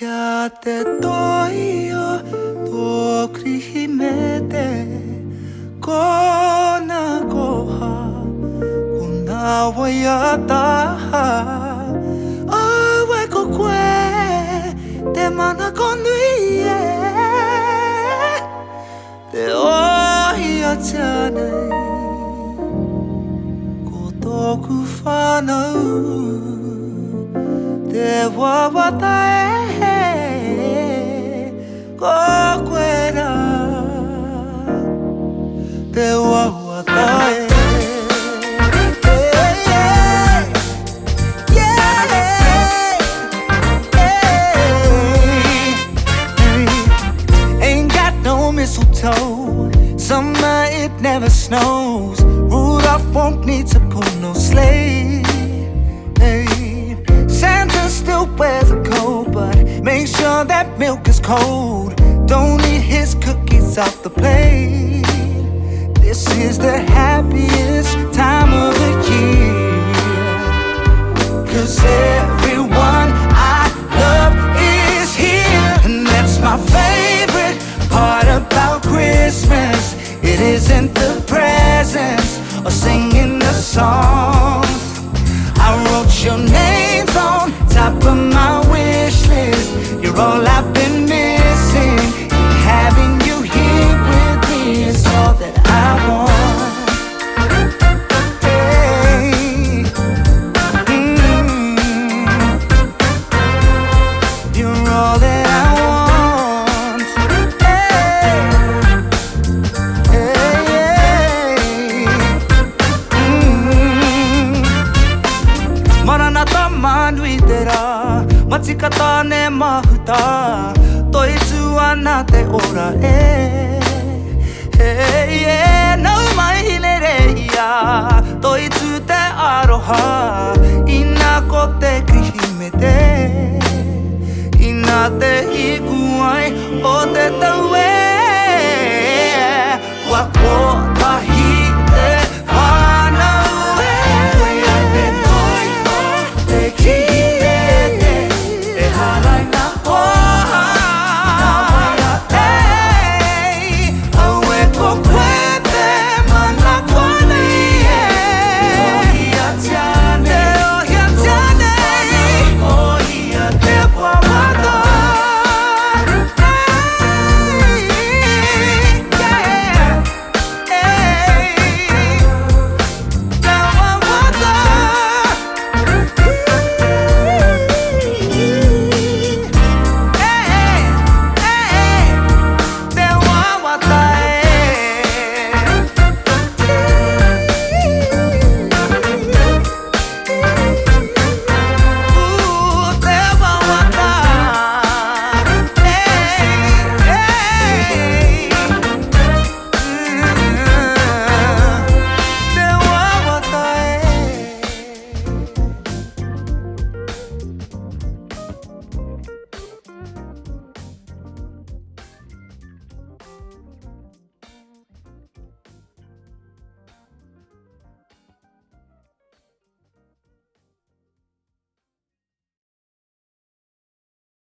やってといよとくりひめてこんなごはこんなわやたあわここえでまなこぬいえでおいやじゃないことくファナウではわたえここえらではわたえAin't got no mistletoe. Summer it never snows. Rudolph won't need to pull no sleigh. Hey. Santa still wears a coat, but make sure that milk is cold. Don't eat his cookies off the plate. This is the happiest time of the year, 'cause everyone I love is here. And that's my favorite part about Christmas. It isn't the presents or singing the songs. I wrote your names on top of my wish list. You're all I've been missing. Having you here with me is all that I want. Hey. You're all that I want. Hey. Hey. Maranatha manduitera machikata ne mafuta toitsu wa nate ora no mai hilere ya toitsu te aroha ina kote krihimete ina te ikuai o te taue wa ko